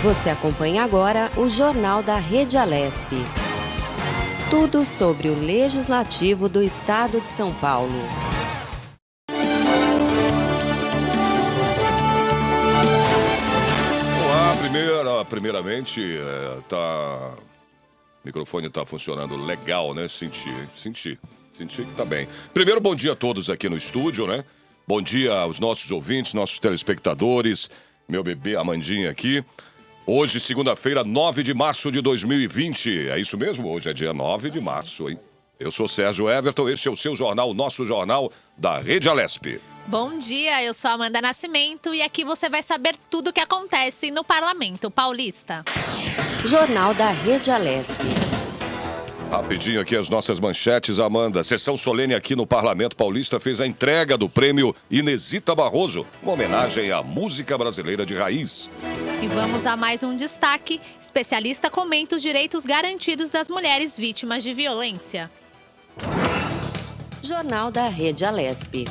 Você acompanha agora o Jornal da Rede Alesp. Tudo sobre o Legislativo do Estado de São Paulo. Olá, primeiramente, o microfone está funcionando legal, né? Senti que tá bem. Primeiro, bom dia a todos aqui no estúdio, né? Bom dia aos nossos ouvintes, nossos telespectadores, meu bebê Amandinha aqui. Hoje, segunda-feira, 9 de março de 2020. É isso mesmo? Hoje é dia 9 de março, hein? Eu sou Sérgio Everton, este é o seu jornal, o nosso jornal da Rede Alesp. Bom dia, eu sou Amanda Nascimento e aqui você vai saber tudo o que acontece no Parlamento Paulista. Jornal da Rede Alesp. Rapidinho aqui as nossas manchetes, Amanda. Sessão solene aqui no Parlamento Paulista fez a entrega do prêmio Inesita Barroso, uma homenagem à música brasileira de raiz. E vamos a mais um destaque. Especialista comenta os direitos garantidos das mulheres vítimas de violência. Jornal da Rede Alesp.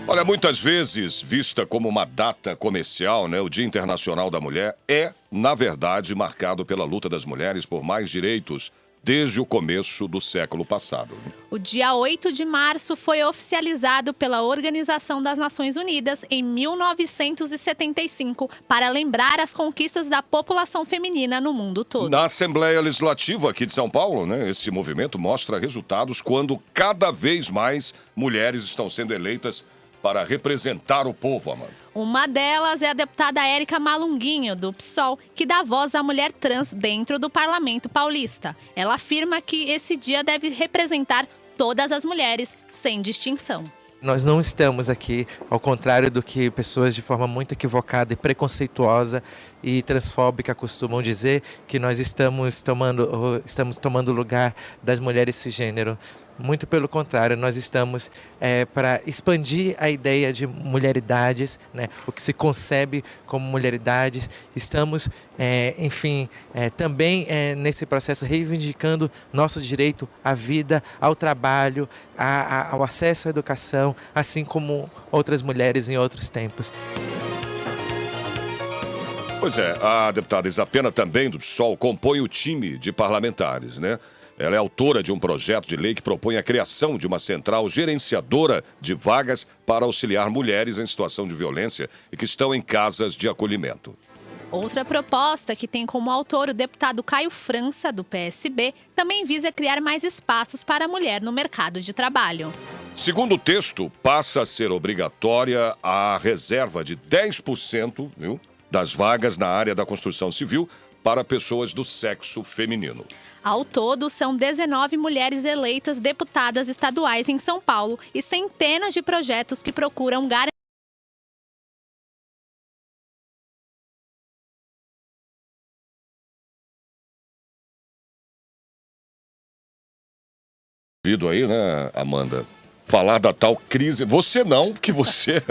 Olha, muitas vezes vista como uma data comercial, né? O Dia Internacional da Mulher é, na verdade, marcado pela luta das mulheres por mais direitos desde o começo do século passado. O dia 8 de março foi oficializado pela Organização das Nações Unidas em 1975 para lembrar as conquistas da população feminina no mundo todo. Na Assembleia Legislativa aqui de São Paulo, né? Esse movimento mostra resultados quando cada vez mais mulheres estão sendo eleitas para representar o povo, Amanda. Uma delas é a deputada Érica Malunguinho, do PSOL, que dá voz à mulher trans dentro do Parlamento Paulista. Ela afirma que esse dia deve representar todas as mulheres, sem distinção. Nós não estamos aqui, ao contrário do que pessoas de forma muito equivocada e preconceituosa e transfóbica costumam dizer, que nós estamos tomando lugar das mulheres cisgênero. Muito pelo contrário, nós estamos para expandir a ideia de mulheridades, né? O que se concebe como mulheridades. Estamos, também nesse processo reivindicando nosso direito à vida, ao trabalho, ao acesso à educação, assim como outras mulheres em outros tempos. Pois é, a deputada Isapena, também do PSOL, compõe o time de parlamentares, né? Ela é autora de um projeto de lei que propõe a criação de uma central gerenciadora de vagas para auxiliar mulheres em situação de violência e que estão em casas de acolhimento. Outra proposta que tem como autor o deputado Caio França, do PSB, também visa criar mais espaços para a mulher no mercado de trabalho. Segundo o texto, passa a ser obrigatória a reserva de 10%, das vagas na área da construção civil para pessoas do sexo feminino. Ao todo, são 19 mulheres eleitas deputadas estaduais em São Paulo e centenas de projetos que procuram garantir Aí, né, Amanda? Falar da tal crise. Você não, porque você é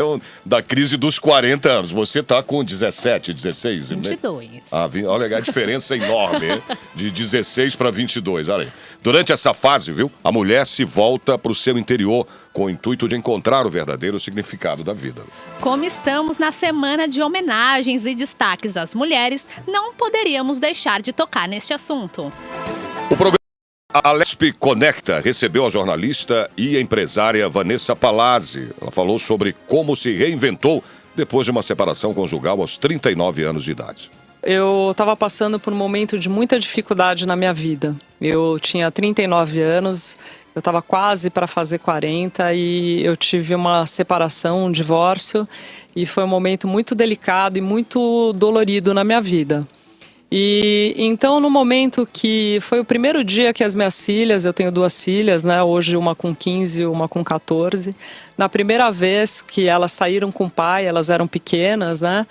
da crise dos 40 anos. Você tá com 17, 16, 22. Né? Olha a diferença enorme, hein? De 16 para 22, olha aí. Durante essa fase, a mulher se volta para o seu interior com o intuito de encontrar o verdadeiro significado da vida. Como estamos na semana de homenagens e destaques às mulheres, não poderíamos deixar de tocar neste assunto. O programa A Alesp Conecta recebeu a jornalista e empresária Vanessa Palazzi. Ela falou sobre como se reinventou depois de uma separação conjugal aos 39 anos de idade. Eu estava passando por um momento de muita dificuldade na minha vida. Eu tinha 39 anos, eu estava quase para fazer 40 e eu tive uma separação, um divórcio, e foi um momento muito delicado e muito dolorido na minha vida. E então, no momento que foi o primeiro dia que as minhas filhas, eu tenho 2 filhas, né? Hoje uma com 15 e uma com 14. Na primeira vez que elas saíram com o pai, elas eram pequenas, né?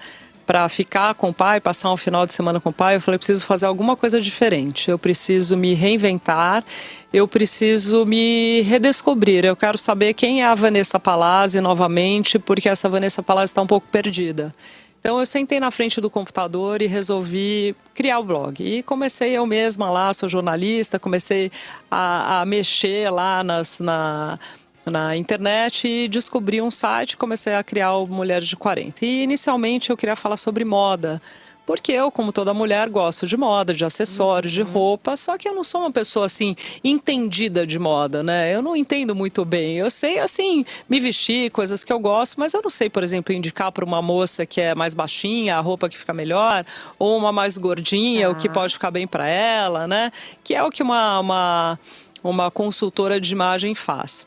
Para ficar com o pai, passar um final de semana com o pai, eu falei, preciso fazer alguma coisa diferente. Eu preciso me reinventar, eu preciso me redescobrir. Eu quero saber quem é a Vanessa Palazzi novamente, porque essa Vanessa Palazzi está um pouco perdida. Então eu sentei na frente do computador e resolvi criar o blog. E comecei eu mesma lá, sou jornalista, comecei a mexer lá na internet e descobri um site, comecei a criar o Mulheres de 40. E inicialmente eu queria falar sobre moda, porque eu, como toda mulher, gosto de moda, de acessórios, de roupa, só que eu não sou uma pessoa, assim, entendida de moda, né? Eu não entendo muito bem. Eu sei, assim, me vestir, coisas que eu gosto, mas eu não sei, por exemplo, indicar para uma moça que é mais baixinha a roupa que fica melhor, ou uma mais gordinha, o que pode ficar bem para ela, né? Que é o que uma consultora de imagem faz.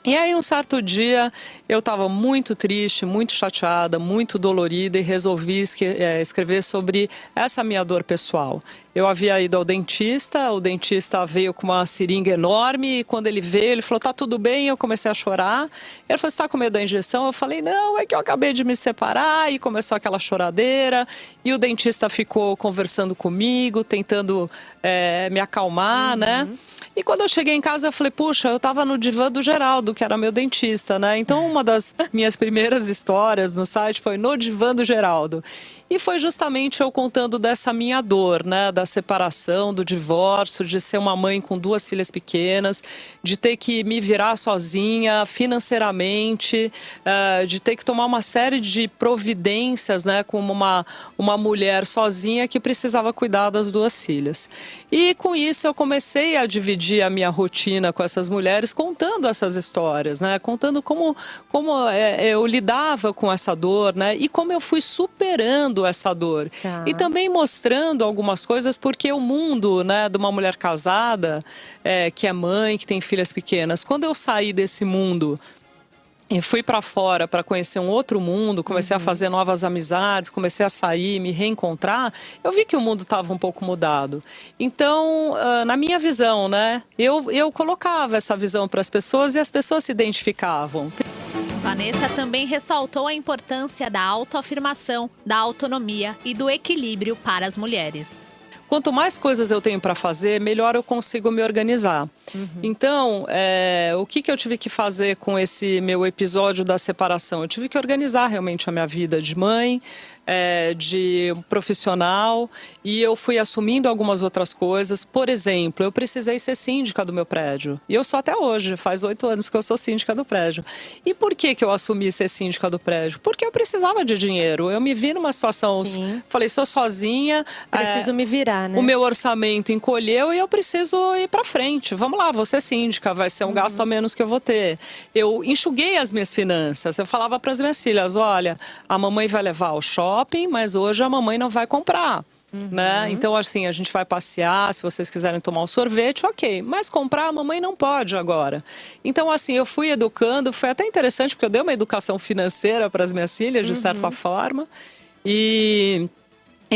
E aí, um certo dia, eu estava muito triste, muito chateada, muito dolorida e resolvi escrever sobre essa minha dor pessoal. Eu havia ido ao dentista, o dentista veio com uma seringa enorme e quando ele veio, ele falou, tá tudo bem? Eu comecei a chorar. Ele falou, você tá com medo da injeção? Eu falei, não, é que eu acabei de me separar, e começou aquela choradeira. E o dentista ficou conversando comigo, tentando me acalmar, né? E quando eu cheguei em casa, eu falei, puxa, eu estava no divã do Geraldo, que era meu dentista, né? Então, uma das minhas primeiras histórias no site foi no divã do Geraldo. E foi justamente eu contando dessa minha dor, né? Da separação, do divórcio, de ser uma mãe com 2 filhas pequenas, de ter que me virar sozinha financeiramente, de ter que tomar uma série de providências, né? Como uma mulher sozinha que precisava cuidar das 2 filhas. E com isso eu comecei a dividir a minha rotina com essas mulheres, contando essas histórias, né? Contando como eu lidava com essa dor, né? E como eu fui superando essa dor. E também mostrando algumas coisas, porque o mundo, né, de uma mulher casada, que é mãe, que tem filhas pequenas, quando eu saí desse mundo e fui para fora para conhecer um outro mundo, comecei a fazer novas amizades, comecei a sair, me reencontrar, eu vi que o mundo estava um pouco mudado. Então, na minha visão, né, eu colocava essa visão para as pessoas e as pessoas se identificavam. Vanessa também ressaltou a importância da autoafirmação, da autonomia e do equilíbrio para as mulheres. Quanto mais coisas eu tenho para fazer, melhor eu consigo me organizar. Então, o que eu tive que fazer com esse meu episódio da separação? Eu tive que organizar realmente a minha vida de mãe, de profissional, e eu fui assumindo algumas outras coisas. Por exemplo, eu precisei ser síndica do meu prédio. E eu sou até hoje, faz 8 anos que eu sou síndica do prédio. E por que eu assumi ser síndica do prédio? Porque eu precisava de dinheiro. Eu me vi numa situação, falei, sou sozinha. Preciso me virar, né? O meu orçamento encolheu e eu preciso ir para frente. Vamos lá, vou ser síndica, vai ser um gasto a menos que eu vou ter. Eu enxuguei as minhas finanças. Eu falava para as minhas filhas, olha, a mamãe vai levar ao shopping, mas hoje a mamãe não vai comprar. Né? Então, assim, a gente vai passear, se vocês quiserem tomar um sorvete, ok. Mas comprar a mamãe não pode agora. Então, assim, eu fui educando, foi até interessante, porque eu dei uma educação financeira para as minhas filhas, de certa forma, e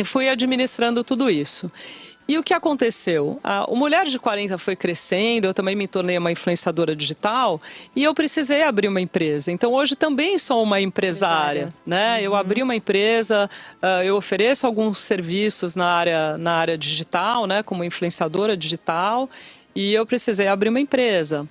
fui administrando tudo isso. E o que aconteceu? O Mulher de 40 foi crescendo, eu também me tornei uma influenciadora digital e eu precisei abrir uma empresa. Então, hoje também sou uma empresária, né? Eu abri uma empresa, eu ofereço alguns serviços na área digital, né? Como influenciadora digital, e eu precisei abrir uma empresa.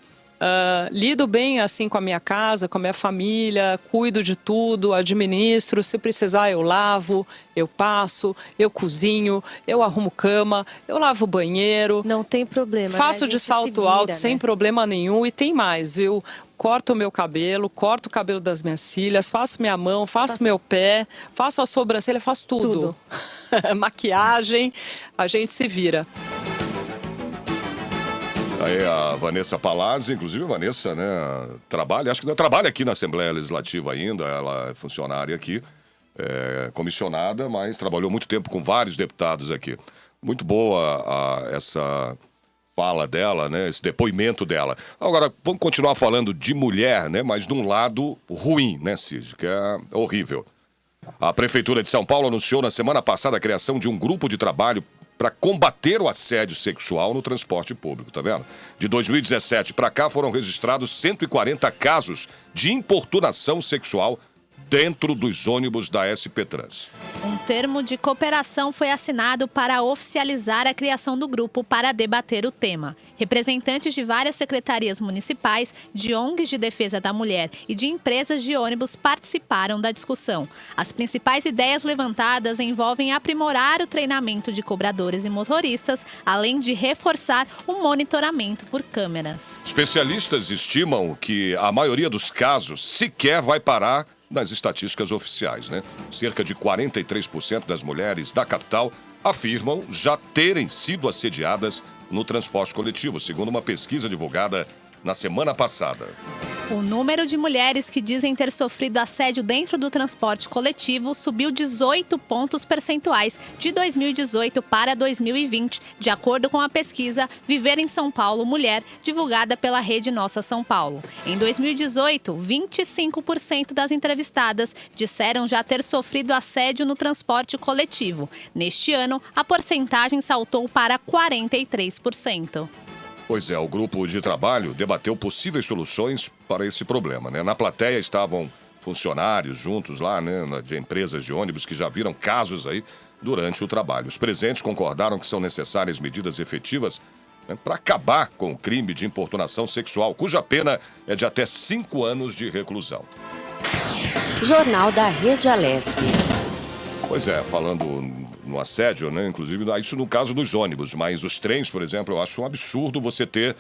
Lido bem assim com a minha casa, com a minha família, cuido de tudo, administro, se precisar eu lavo, eu passo, eu cozinho, eu arrumo cama, eu lavo o banheiro. Não tem problema. Faço né? de salto alto sem problema nenhum e tem mais, viu? Corto o meu cabelo, corto o cabelo das minhas filhas, faço minha mão, faço meu pé, faço a sobrancelha, faço tudo. Maquiagem, a gente se vira. Aí a Vanessa Palazzi, inclusive a Vanessa, né, acho que não trabalha aqui na Assembleia Legislativa ainda, ela é funcionária aqui, comissionada, mas trabalhou muito tempo com vários deputados aqui. Muito boa essa fala dela, né, esse depoimento dela. Agora, vamos continuar falando de mulher, né, mas de um lado ruim, né, Cid, que é horrível. A Prefeitura de São Paulo anunciou na semana passada a criação de um grupo de trabalho para combater o assédio sexual no transporte público, tá vendo? De 2017 para cá foram registrados 140 casos de importunação sexual dentro dos ônibus da SP Trans. Um termo de cooperação foi assinado para oficializar a criação do grupo para debater o tema. Representantes de várias secretarias municipais, de ONGs de defesa da mulher e de empresas de ônibus participaram da discussão. As principais ideias levantadas envolvem aprimorar o treinamento de cobradores e motoristas, além de reforçar o monitoramento por câmeras. Especialistas estimam que a maioria dos casos sequer vai parar nas estatísticas oficiais, né? Cerca de 43% das mulheres da capital afirmam já terem sido assediadas no transporte coletivo, segundo uma pesquisa divulgada na semana passada. O número de mulheres que dizem ter sofrido assédio dentro do transporte coletivo subiu 18 pontos percentuais de 2018 para 2020, de acordo com a pesquisa Viver em São Paulo Mulher, divulgada pela Rede Nossa São Paulo. Em 2018, 25% das entrevistadas disseram já ter sofrido assédio no transporte coletivo. Neste ano, a porcentagem saltou para 43%. Pois é, o grupo de trabalho debateu possíveis soluções para esse problema, né? Na plateia estavam funcionários juntos lá, né, de empresas de ônibus que já viram casos aí durante o trabalho. Os presentes concordaram que são necessárias medidas efetivas, né, para acabar com o crime de importunação sexual, cuja pena é de até 5 anos de reclusão. Jornal da Rede Alesp. Pois é, falando no assédio, né? Inclusive, isso no caso dos ônibus, mas os trens, por exemplo, eu acho um absurdo você ter,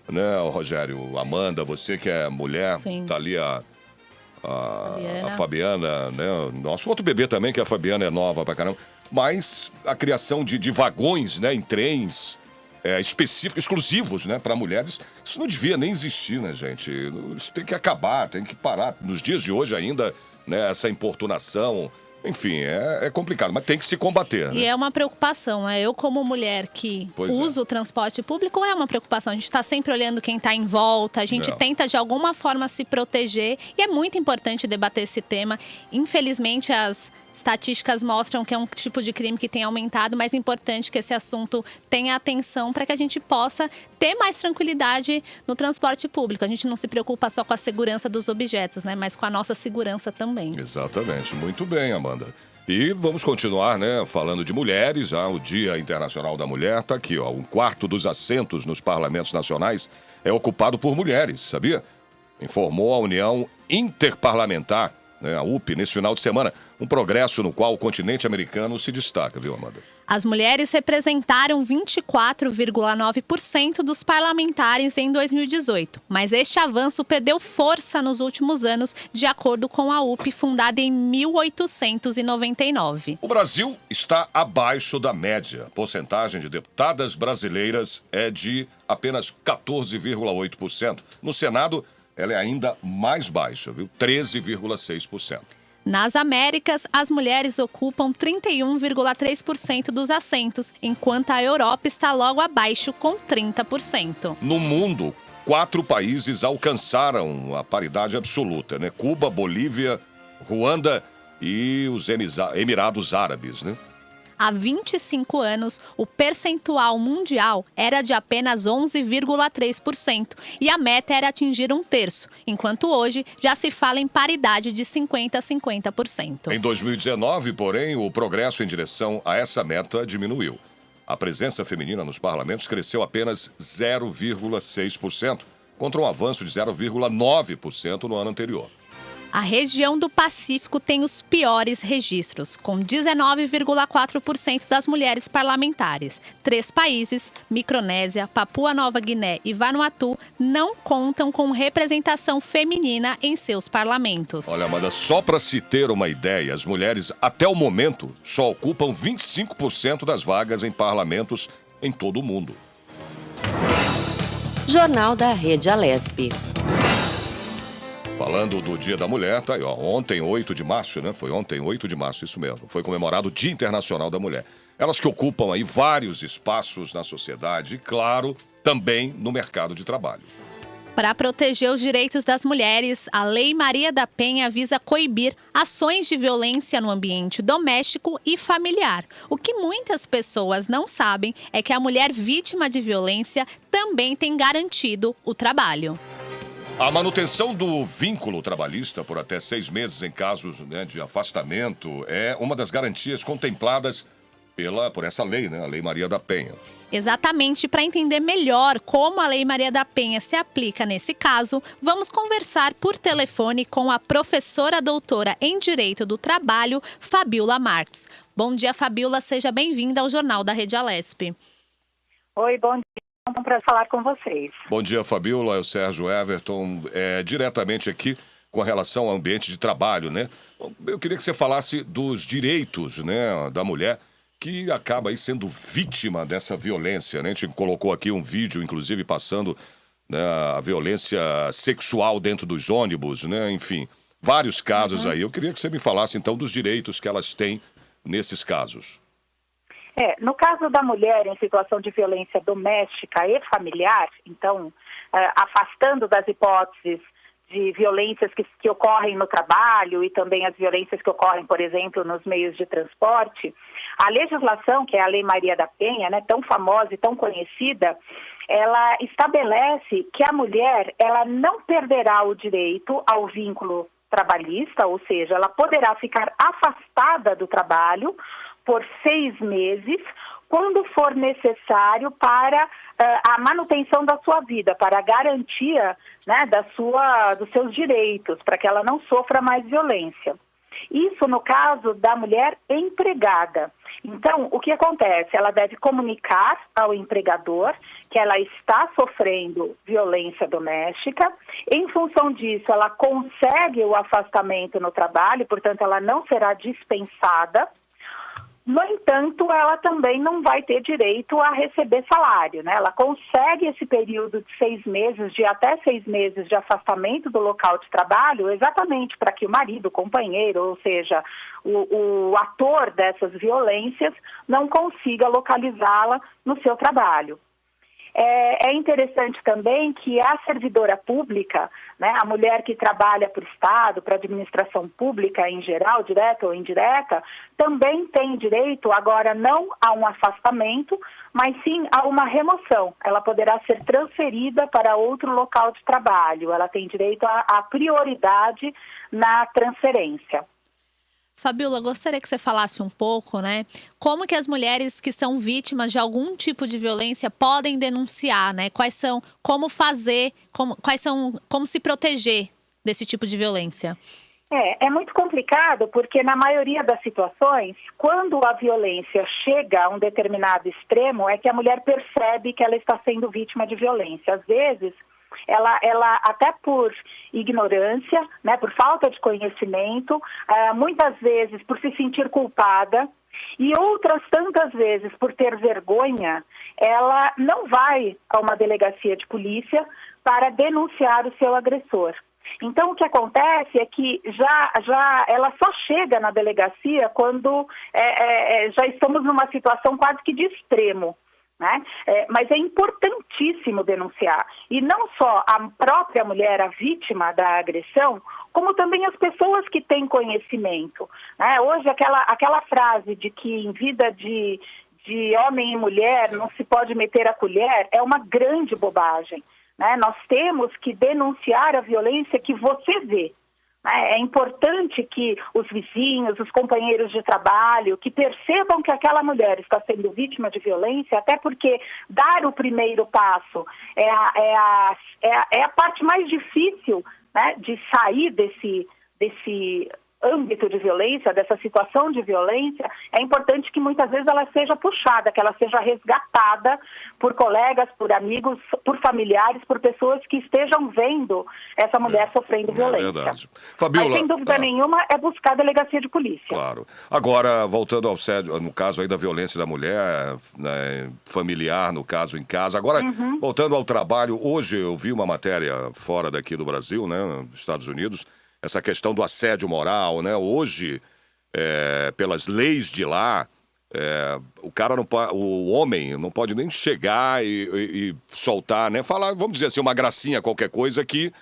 né, Rogério, Amanda, você que é mulher, Sim. tá ali a Fabiana, né? Nosso outro bebê também, que a Fabiana é nova pra caramba. Mas a criação de vagões, né, em trens específicos, exclusivos, né, para mulheres, isso não devia nem existir, né, gente? Isso tem que acabar, tem que parar. Nos dias de hoje ainda, né, essa importunação. Enfim, é complicado, mas tem que se combater. Né? E é uma preocupação, né? Eu, como mulher que uso o transporte público, é uma preocupação. A gente está sempre olhando quem está em volta, a gente tenta de alguma forma se proteger. E é muito importante debater esse tema. Infelizmente, as estatísticas mostram que é um tipo de crime que tem aumentado, mas é importante que esse assunto tenha atenção para que a gente possa ter mais tranquilidade no transporte público. A gente não se preocupa só com a segurança dos objetos, né, mas com a nossa segurança também. Exatamente. Muito bem, Amanda. E vamos continuar, né, falando de mulheres. O Dia Internacional da Mulher está aqui, ó. 1/4 dos assentos nos parlamentos nacionais é ocupado por mulheres, sabia? Informou a União Interparlamentar, a UP, nesse final de semana, um progresso no qual o continente americano se destaca, viu, Amanda? As mulheres representaram 24,9% dos parlamentares em 2018, mas este avanço perdeu força nos últimos anos, de acordo com a UP, fundada em 1899. O Brasil está abaixo da média. A porcentagem de deputadas brasileiras é de apenas 14,8%. No Senado, ela é ainda mais baixa, viu? 13,6%. Nas Américas, as mulheres ocupam 31,3% dos assentos, enquanto a Europa está logo abaixo, com 30%. No mundo, 4 países alcançaram a paridade absoluta, né? Cuba, Bolívia, Ruanda e os Emirados Árabes, né? Há 25 anos, o percentual mundial era de apenas 11,3% e a meta era atingir 1/3, enquanto hoje já se fala em paridade de 50% a 50%. Em 2019, porém, o progresso em direção a essa meta diminuiu. A presença feminina nos parlamentos cresceu apenas 0,6%, contra um avanço de 0,9% no ano anterior. A região do Pacífico tem os piores registros, com 19,4% das mulheres parlamentares. 3 países, Micronésia, Papua Nova Guiné e Vanuatu, não contam com representação feminina em seus parlamentos. Olha, Amanda, só para se ter uma ideia, as mulheres, até o momento, só ocupam 25% das vagas em parlamentos em todo o mundo. Jornal da Rede Alesp. Falando do Dia da Mulher, tá aí, ó. Ontem, 8 de março, né? Foi ontem, 8 de março, isso mesmo. Foi comemorado o Dia Internacional da Mulher. Elas que ocupam aí vários espaços na sociedade e, claro, também no mercado de trabalho. Para proteger os direitos das mulheres, a Lei Maria da Penha visa coibir ações de violência no ambiente doméstico e familiar. O que muitas pessoas não sabem é que a mulher vítima de violência também tem garantido o trabalho. A manutenção do vínculo trabalhista por até 6 meses em casos, né, de afastamento é uma das garantias contempladas por essa lei, né, a Lei Maria da Penha. Exatamente, para entender melhor como a Lei Maria da Penha se aplica nesse caso, vamos conversar por telefone com a professora doutora em Direito do Trabalho, Fabiola Marques. Bom dia, Fabiola, seja bem-vinda ao Jornal da Rede Alesp. Oi, bom dia. É um prazer falar com vocês. Bom dia, Fabiola. É o Sérgio Everton, diretamente aqui com relação ao ambiente de trabalho, né? Eu queria que você falasse dos direitos, né, da mulher que acaba aí sendo vítima dessa violência, né? A gente colocou aqui um vídeo, inclusive, passando, né, a violência sexual dentro dos ônibus, né? Enfim, vários casos aí. Eu queria que você me falasse, então, dos direitos que elas têm nesses casos. No caso da mulher em situação de violência doméstica e familiar, então, afastando das hipóteses de violências que ocorrem no trabalho e também as violências que ocorrem, por exemplo, nos meios de transporte, a legislação, que é a Lei Maria da Penha, né, tão famosa e tão conhecida, ela estabelece que a mulher ela não perderá o direito ao vínculo trabalhista, ou seja, ela poderá ficar afastada do trabalho por 6 meses, quando for necessário para a manutenção da sua vida, para a garantia, né, dos seus direitos, para que ela não sofra mais violência. Isso no caso da mulher empregada. Então, o que acontece? Ela deve comunicar ao empregador que ela está sofrendo violência doméstica. Em função disso, ela consegue o afastamento no trabalho, portanto, ela não será dispensada. No entanto, ela também não vai ter direito a receber salário, né? Ela consegue esse período de 6 meses, de até 6 meses de afastamento do local de trabalho, exatamente para que o marido, o companheiro, ou seja, o ator dessas violências, não consiga localizá-la no seu trabalho. É interessante também que a servidora pública, né, a mulher que trabalha para o Estado, para a administração pública em geral, direta ou indireta, também tem direito agora não a um afastamento, mas sim a uma remoção. Ela poderá ser transferida para outro local de trabalho. Ela tem direito à prioridade na transferência. Fabiola, gostaria que você falasse um pouco, né? Como que as mulheres que são vítimas de algum tipo de violência podem denunciar, né? Como fazer, como se proteger desse tipo de violência? É muito complicado porque na maioria das situações, quando a violência chega a um determinado extremo, é que a mulher percebe que ela está sendo vítima de violência. Às vezes, ela até por ignorância, né, por falta de conhecimento, muitas vezes por se sentir culpada e outras tantas vezes por ter vergonha, ela não vai a uma delegacia de polícia para denunciar o seu agressor. Então, o que acontece é que ela só chega na delegacia quando já estamos numa situação quase que de extremo. Né? Mas é importantíssimo denunciar, e não só a própria mulher, a vítima da agressão, como também as pessoas que têm conhecimento, né? Hoje aquela frase de que em vida de homem e mulher não se pode meter a colher é uma grande bobagem, né? Nós temos que denunciar a violência que você vê. É importante que os vizinhos, os companheiros de trabalho, que percebam que aquela mulher está sendo vítima de violência, até porque dar o primeiro passo é a parte mais difícil, né, de sair desse âmbito de violência, dessa situação de violência. É importante que muitas vezes ela seja puxada, que ela seja resgatada por colegas, por amigos, por familiares, por pessoas que estejam vendo essa mulher sofrendo violência. Verdade. Fabiola, mas sem dúvida nenhuma é buscar a delegacia de polícia. Claro. Agora, voltando ao sério, no caso aí da violência da mulher, né, familiar, no caso em casa. Agora, voltando ao trabalho, hoje eu vi uma matéria fora daqui do Brasil, né, nos Estados Unidos, essa questão do assédio moral, né? Hoje, pelas leis de lá, o cara o homem não pode nem chegar e soltar, né? Falar, vamos dizer assim, uma gracinha, qualquer coisa que,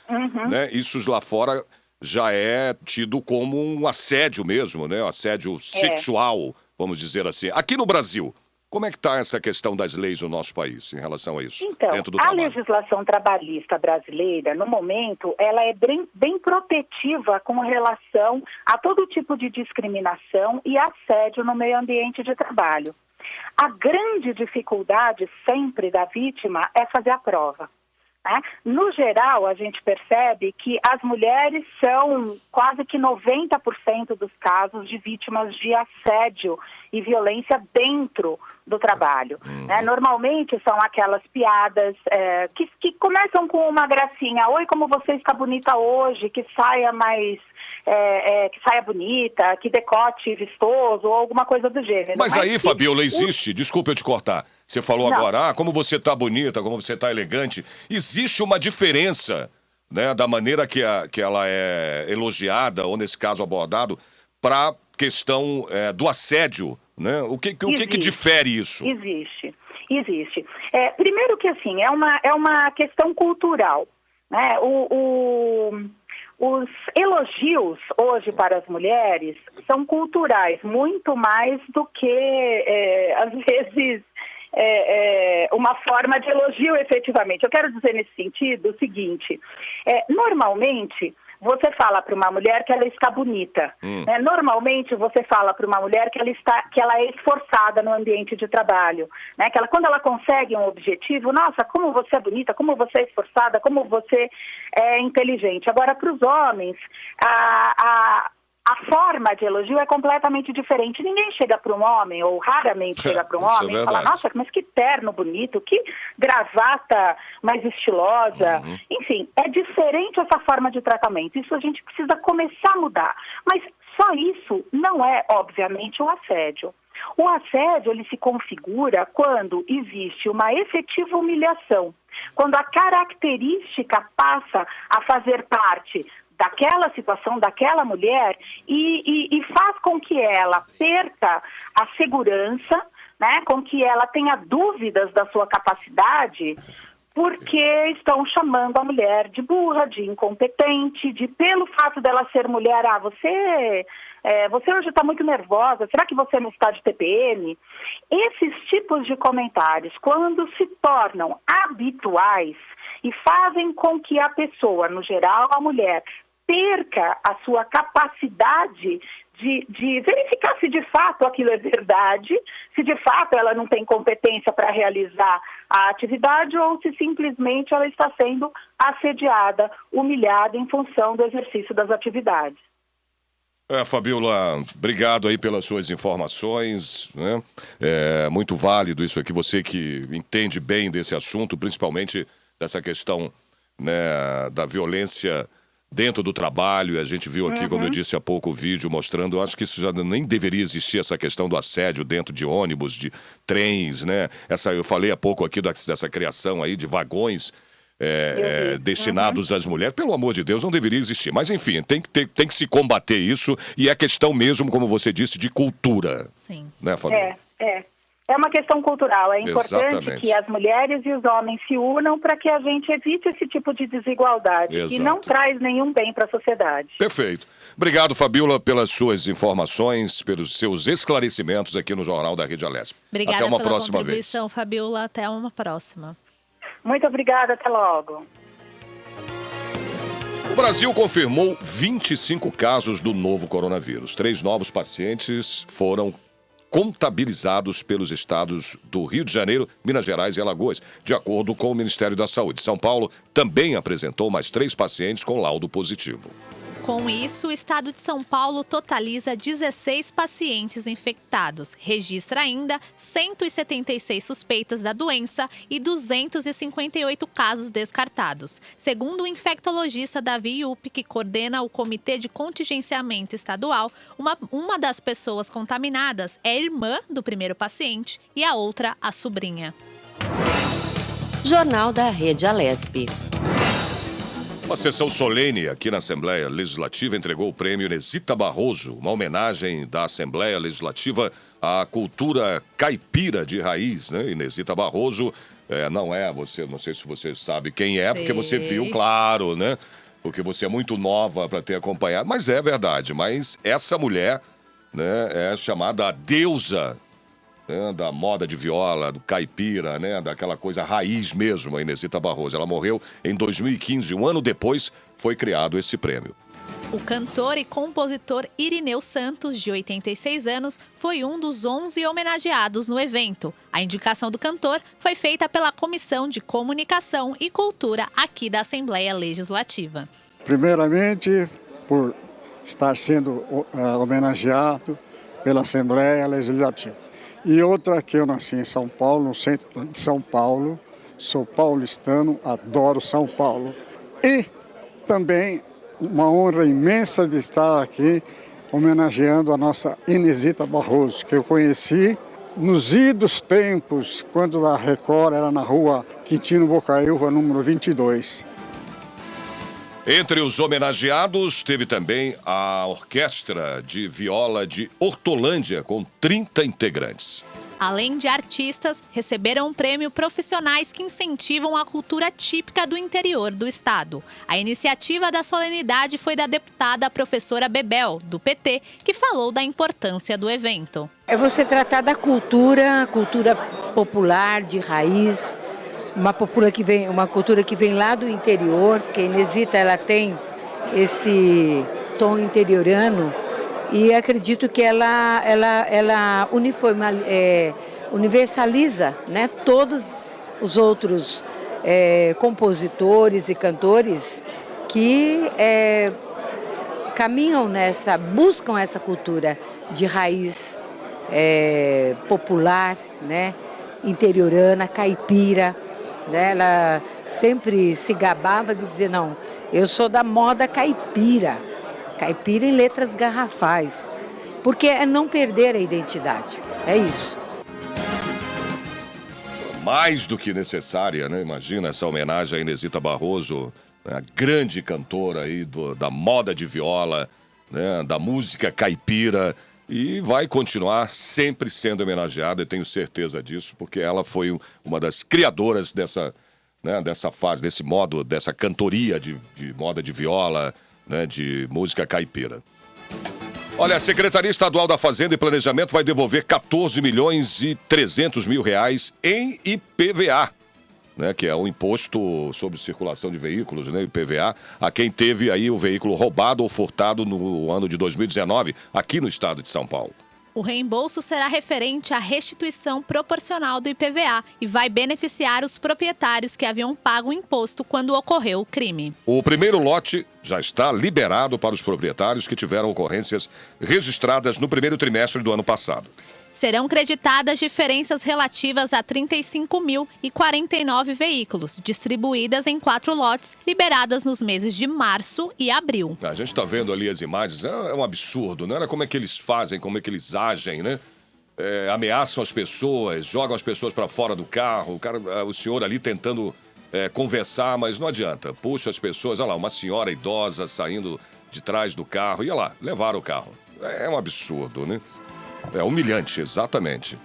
né? Isso lá fora já é tido como um assédio mesmo, né? Assédio sexual, vamos dizer assim. Aqui no Brasil, Como é que está essa questão das leis no nosso país em relação a isso? Então, dentro do a trabalho? legislação trabalhista brasileira, no momento, ela é bem protetiva com relação a todo tipo de discriminação e assédio no meio ambiente de trabalho. A grande dificuldade sempre da vítima é fazer a prova. Né? No geral, a gente percebe que as mulheres são quase que 90% dos casos de vítimas de assédio e violência dentro do trabalho. Né? Normalmente são aquelas piadas que começam com uma gracinha. Oi, como você está bonita hoje, que saia mais... que saia bonita, que decote vistoso ou alguma coisa do gênero. Mas aí, Fabiola, existe, desculpa eu te cortar, você falou agora, como você tá bonita, como você tá elegante, existe uma diferença, né, da maneira que ela é elogiada, ou nesse caso abordado, para questão do assédio, né? O que difere isso? Existe. Primeiro que assim, é uma questão cultural, né? Os elogios hoje para as mulheres são culturais, muito mais do que, às vezes, uma forma de elogio efetivamente. Eu quero dizer nesse sentido o seguinte, normalmente você fala para uma mulher que ela está bonita. Né? Normalmente você fala para uma mulher que ela é esforçada no ambiente de trabalho. Né? Que quando ela consegue um objetivo, nossa, como você é bonita, como você é esforçada, como você é inteligente. Agora, para os homens, a forma de elogio é completamente diferente. Ninguém chega para um homem, ou raramente chega para um homem e fala, nossa, mas que terno bonito, que gravata mais estilosa. Enfim, é diferente essa forma de tratamento. Isso a gente precisa começar a mudar. Mas só isso não é, obviamente, o assédio. O assédio, ele se configura quando existe uma efetiva humilhação. Quando a característica passa a fazer parte daquela situação, daquela mulher, e faz com que ela perca a segurança, né, com que ela tenha dúvidas da sua capacidade, porque estão chamando a mulher de burra, de incompetente, pelo fato dela ser mulher, você hoje está muito nervosa, será que você não está de TPM? Esses tipos de comentários, quando se tornam habituais e fazem com que a pessoa, no geral a mulher, perca a sua capacidade de verificar se de fato aquilo é verdade, se de fato ela não tem competência para realizar a atividade ou se simplesmente ela está sendo assediada, humilhada em função do exercício das atividades. Fabiola, obrigado aí pelas suas informações, né? É muito válido isso aqui, você que entende bem desse assunto, principalmente dessa questão, né, da violência dentro do trabalho. A gente viu aqui, como eu disse há pouco, o vídeo mostrando, eu acho que isso já nem deveria existir, essa questão do assédio dentro de ônibus, de trens, né? Eu falei há pouco aqui dessa criação aí de vagões destinados às mulheres. Pelo amor de Deus, não deveria existir. Mas enfim, tem que se combater isso, e é questão mesmo, como você disse, de cultura. Sim. Né, Fabiola? É uma questão cultural. É importante Exatamente. que as mulheres e os homens se unam para que a gente evite esse tipo de desigualdade. Exato. Que não traz nenhum bem para a sociedade. Perfeito. Obrigado, Fabiola, pelas suas informações, pelos seus esclarecimentos aqui no Jornal da Rede Alesp. Obrigada até uma pela próxima contribuição, vez. Fabiola. Até uma próxima. Muito obrigada. Até logo. O Brasil confirmou 25 casos do novo coronavírus. 3 novos pacientes foram contabilizados pelos estados do Rio de Janeiro, Minas Gerais e Alagoas, de acordo com o Ministério da Saúde. São Paulo também apresentou mais 3 pacientes com laudo positivo. Com isso, o estado de São Paulo totaliza 16 pacientes infectados. Registra ainda 176 suspeitas da doença e 258 casos descartados. Segundo o infectologista Davi Yupp, que coordena o Comitê de Contingenciamento Estadual, uma das pessoas contaminadas é a irmã do primeiro paciente e a outra a sobrinha. Jornal da Rede Alesp. Uma sessão solene aqui na Assembleia Legislativa entregou o prêmio Inesita Barroso, uma homenagem da Assembleia Legislativa à cultura caipira de raiz, né? Inesita Barroso não sei se você sabe quem é, porque você viu, claro, né? Porque você é muito nova para ter acompanhado, mas é verdade. Mas essa mulher, né, é chamada a deusa né, da moda de viola, do caipira, né, daquela coisa raiz mesmo, a Inesita Barroso. Ela morreu em 2015, um ano depois foi criado esse prêmio. O cantor e compositor Irineu Santos, de 86 anos, foi um dos 11 homenageados no evento. A indicação do cantor foi feita pela Comissão de Comunicação e Cultura aqui da Assembleia Legislativa. Primeiramente, por estar sendo homenageado pela Assembleia Legislativa. E outra, que eu nasci em São Paulo, no centro de São Paulo, sou paulistano, adoro São Paulo. E também uma honra imensa de estar aqui homenageando a nossa Inesita Barroso, que eu conheci nos idos tempos, quando a Record era na rua Quintino Bocaiúva, número 22. Entre os homenageados, teve também a Orquestra de Viola de Hortolândia, com 30 integrantes. Além de artistas, receberam um prêmio profissionais que incentivam a cultura típica do interior do estado. A iniciativa da solenidade foi da deputada professora Bebel, do PT, que falou da importância do evento. É você tratar da cultura popular, de raiz, uma cultura que vem lá do interior, porque a Inesita ela tem esse tom interiorano. E acredito que ela universaliza, né, todos os outros compositores e cantores que caminham buscam essa cultura de raiz popular, né, interiorana, caipira. Né, ela sempre se gabava de dizer, não, eu sou da moda caipira. Caipira em letras garrafais, porque é não perder a identidade, é isso. Mais do que necessária, né? Imagina essa homenagem à Inesita Barroso, né? A grande cantora aí da moda de viola, né? Da música caipira, e vai continuar sempre sendo homenageada, eu tenho certeza disso, porque ela foi uma das criadoras dessa fase, desse modo, dessa cantoria de moda de viola, né, de música caipira. Olha, a Secretaria Estadual da Fazenda e Planejamento vai devolver 14 milhões e 300 mil reais em IPVA, né, que é o Imposto sobre Circulação de Veículos, né, IPVA, a quem teve aí o veículo roubado ou furtado no ano de 2019, aqui no estado de São Paulo. O reembolso será referente à restituição proporcional do IPVA e vai beneficiar os proprietários que haviam pago o imposto quando ocorreu o crime. O primeiro lote já está liberado para os proprietários que tiveram ocorrências registradas no primeiro trimestre do ano passado. Serão creditadas diferenças relativas a 35.049 veículos, distribuídas em 4 lotes, liberadas nos meses de março e abril. A gente está vendo ali as imagens, é um absurdo, né? Como é que eles fazem, como é que eles agem, né? Ameaçam as pessoas, jogam as pessoas para fora do carro, o senhor ali tentando conversar, mas não adianta. Puxa as pessoas, olha lá, uma senhora idosa saindo de trás do carro, e olha lá, levaram o carro. É um absurdo, né? É humilhante, exatamente.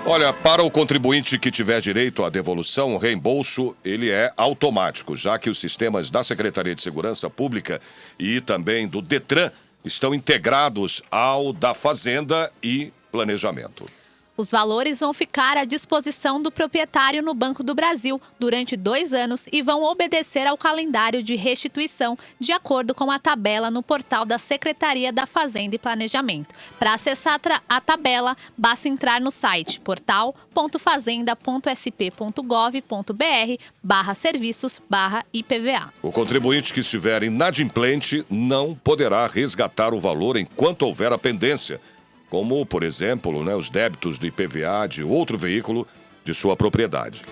Olha, para o contribuinte que tiver direito à devolução, o reembolso ele é automático, já que os sistemas da Secretaria de Segurança Pública e também do Detran estão integrados ao da Fazenda e Planejamento. Os valores vão ficar à disposição do proprietário no Banco do Brasil durante 2 anos e vão obedecer ao calendário de restituição, de acordo com a tabela no portal da Secretaria da Fazenda e Planejamento. Para acessar a tabela, basta entrar no site portal.fazenda.sp.gov.br/serviços/IPVA. O contribuinte que estiver inadimplente não poderá resgatar o valor enquanto houver a pendência, como, por exemplo, os débitos do IPVA de outro veículo de sua propriedade.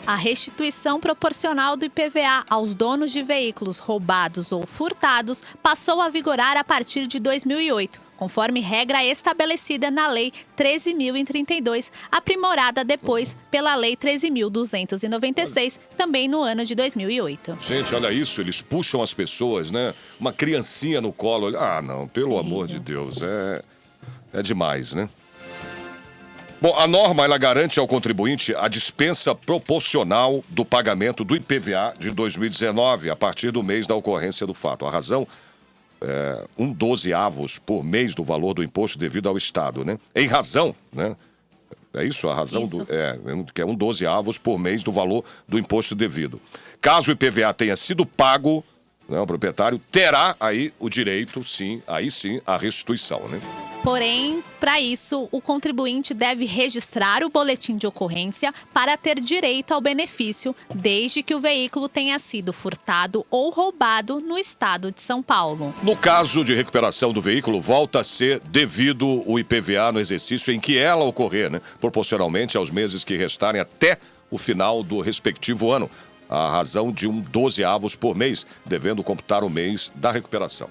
A restituição proporcional do IPVA aos donos de veículos roubados ou furtados passou a vigorar a partir de 2008, conforme regra estabelecida na Lei 13.032, aprimorada depois pela Lei 13.296, também no ano de 2008. Gente, olha isso, eles puxam as pessoas, né? Uma criancinha no colo. Ah, não, pelo amor de Deus, é demais, né? Bom, a norma, ela garante ao contribuinte a dispensa proporcional do pagamento do IPVA de 2019, a partir do mês da ocorrência do fato. A razão 1/12 por mês do valor do imposto devido ao Estado, né? Em razão, né? É isso? A razão Isso. que é 1/12 por mês do valor do imposto devido. Caso o IPVA tenha sido pago, né, o proprietário terá aí o direito, sim, aí sim, à restituição, né? Porém, para isso, o contribuinte deve registrar o boletim de ocorrência para ter direito ao benefício, desde que o veículo tenha sido furtado ou roubado no estado de São Paulo. No caso de recuperação do veículo, volta a ser devido o IPVA no exercício em que ela ocorrer, né? Proporcionalmente aos meses que restarem até o final do respectivo ano, a razão de 1/12 por mês, devendo computar o mês da recuperação.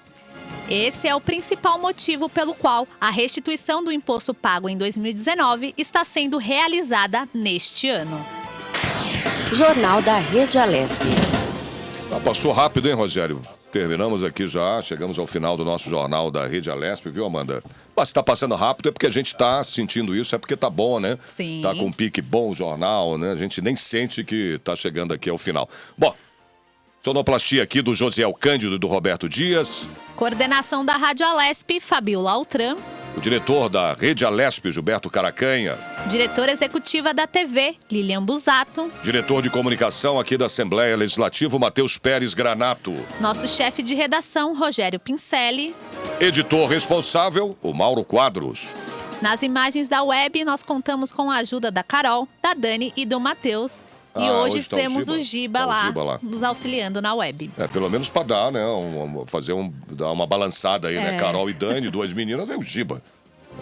Esse é o principal motivo pelo qual a restituição do imposto pago em 2019 está sendo realizada neste ano. Jornal da Rede Alesp. Passou rápido, hein, Rogério? Terminamos aqui já, chegamos ao final do nosso Jornal da Rede Alesp, viu, Amanda? Mas se tá passando rápido é porque a gente tá sentindo isso, é porque tá bom, né? Sim. Tá com um pique bom o jornal, né? A gente nem sente que tá chegando aqui ao final. Bom, sonoplastia aqui do Josiel Cândido e do Roberto Dias. Coordenação da Rádio Alesp, Fabiola Altran. O diretor da Rede Alesp, Gilberto Caracanha. Diretora executiva da TV, Lilian Busato. Diretor de comunicação aqui da Assembleia Legislativa, Matheus Pérez Granato. Nosso chefe de redação, Rogério Pincelli. Editor responsável, o Mauro Quadros. Nas imagens da web, nós contamos com a ajuda da Carol, da Dani e do Matheus. E hoje tá temos o Giba lá, lá, nos auxiliando na web. Pelo menos para dar, né? Dar uma balançada aí, né? Carol e Dani, 2 meninas, é o Giba.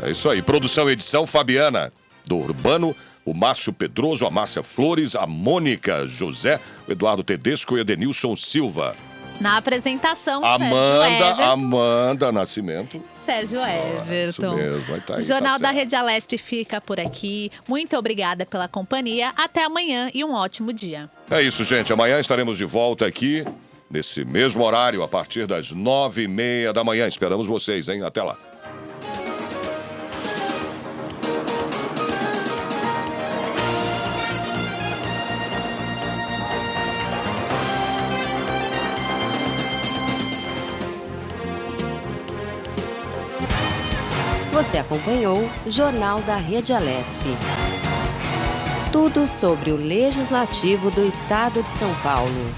É isso aí. Produção e edição, Fabiana, do Urbano, o Márcio Pedroso, a Márcia Flores, a Mônica José, o Eduardo Tedesco e o Edenilson Silva. Na apresentação, Amanda Nascimento. Sérgio Everton. Isso mesmo, vai tá aí, O Jornal tá da certo. Rede Alesp fica por aqui. Muito obrigada pela companhia. Até amanhã e um ótimo dia. É isso, gente. Amanhã estaremos de volta aqui, nesse mesmo horário, a partir das 9h30 da manhã. Esperamos vocês, hein? Até lá. Você acompanhou o Jornal da Rede Alesp. Tudo sobre o Legislativo do Estado de São Paulo.